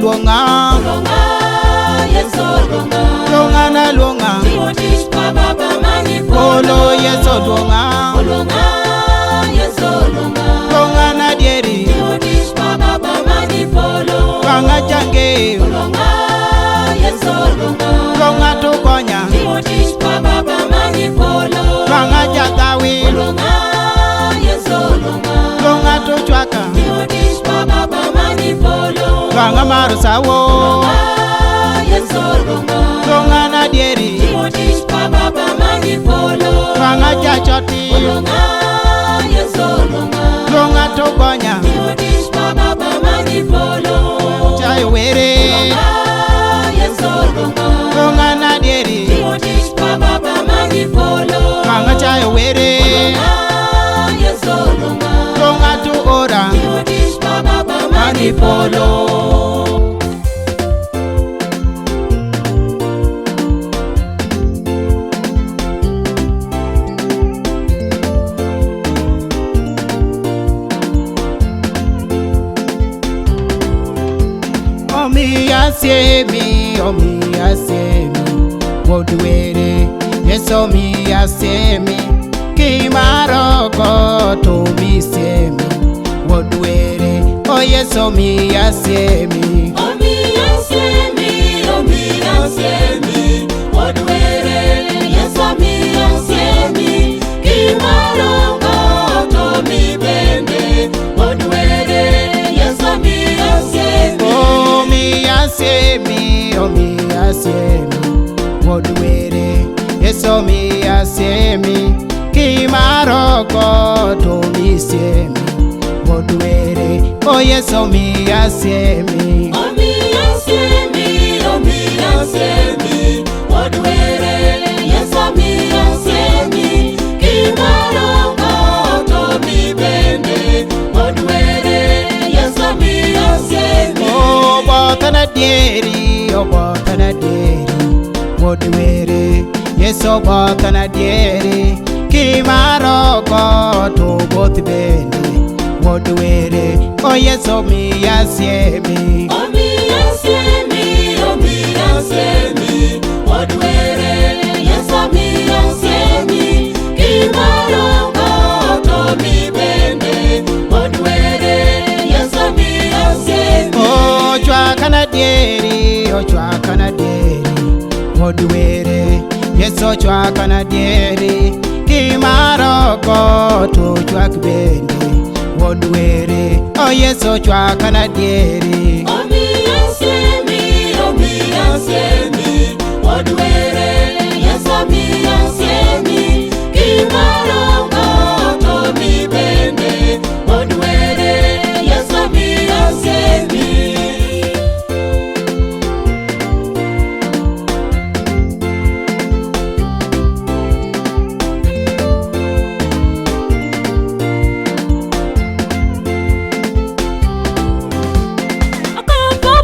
luonga luonga na luonga polo Yeso luonga luonga na dieri luonga change luonga to konya luonga jatawi luonga to chwaka luonga marusawo luonga na dieri luonga jachoti luonga to konya chayo were luonga na dieri luonga chayo were luonga to ora manipolo. Omiya siemi, wodwere, Yeso miya siemi, kimaroko to mi siemi, wodwere, o Yeso miya siemi. Omiya siemi, wodwere, Yeso miya siemi, kimaroko to mi bende, wodwere, Yeso miya siemi. Omiya siemi, wodwere, Yeso miya siemi, kimaroko to mi siemi, wodwere, o Yeso miya siemi. Omiya siemi, wodwere, Yeso miya siemi, kimaroko to mi bende, wodwere, Yeso miya siemi. O botana dieri, wodwere, Yeso botana dieri, kimaroko to both bende, wodwere, o Yeso miya siemi. Omiya siemi, wodwere, Yeso miya siemi, kimaroko to mi bende, wodwere, Yeso miya siemi. O chwaka na dieri, wodwere, Yeso chwaka na dieri, kimaroko to chwak bende, wodwere, o Yeso chwaka na dieri. Omiya siemi, wodwere, Yeso miya siemi, kimaroko to mi bende, wodwere, Yeso miya siemi. Akampa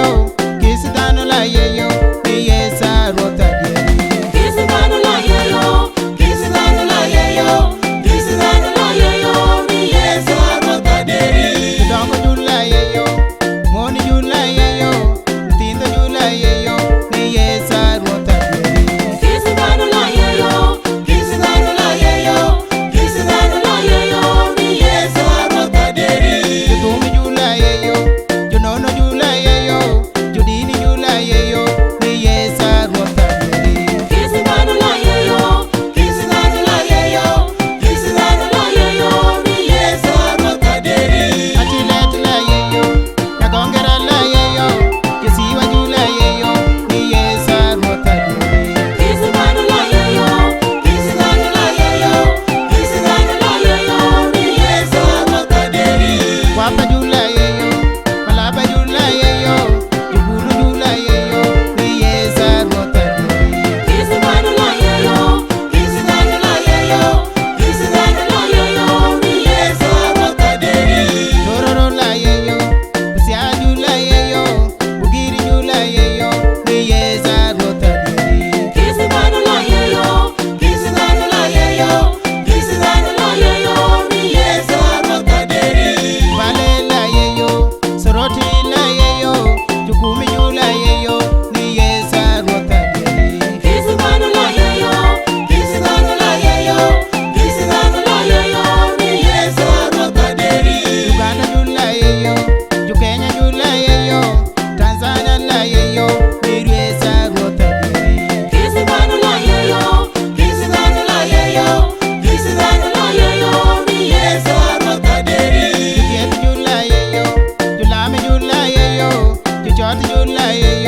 yeyo, kisidano la yeyo, ni yesa rota dieri. Kisidano la yeyo, kisidano la yeyo, kisidano la yeyo, ni yesa rota dieri. Kidongo jula yeyo, moni jula yeyo, tindo jula yeyo, ni yesa rota dieri. Kisidano la yeyo, kisidano la yeyo, kisidano la yeyo, ni yesa rota dieri. Judumi jula yeyo, junono jula yeyo, judini jula yeyo, ni yesa rota dieri. Kisidano la yeyo, kisidano la yeyo, kisidano la yeyo, ni yesa rota dieri. Atilet la yeyo, nagongera la yeyo, kisiwa jula yeyo, ni yesa rota dieri. Kisidano la yeyo, kisidano la yeyo, kisidano la yeyo, ni yesa rota dieri. Wapa jula yeyo, malaba jula yeyo, jubulu jula yeyo, ni yesa rota dieri. Kisidano la yeyo, kisidano la yeyo, kisidano la yeyo, ni yesa rota dieri. Tororo la yeyo, usia jula yeyo, bugiri jula yeyo, ni yesa rota dieri. Kisidano la yeyo, kisidano la yeyo, kisidano la yeyo, ni yesa rota dieri. Vale la yeyo, soroti la yeyo, jukumi jula yeyo, ni yesa rota dieri. Kisidano la yeyo, kisidano la yeyo, kisidano la yeyo, ni yesa rota dieri. Uganda jula yeyo, Kenya jula yeyo, Tanzania la yeyo, ni yesa rota dieri. Kisidano la yeyo, kisidano la yeyo, kisidano la yeyo, ni yesa rota dieri. Juliet jula yeyo, Julame jula yeyo, Juchot jula yeyo,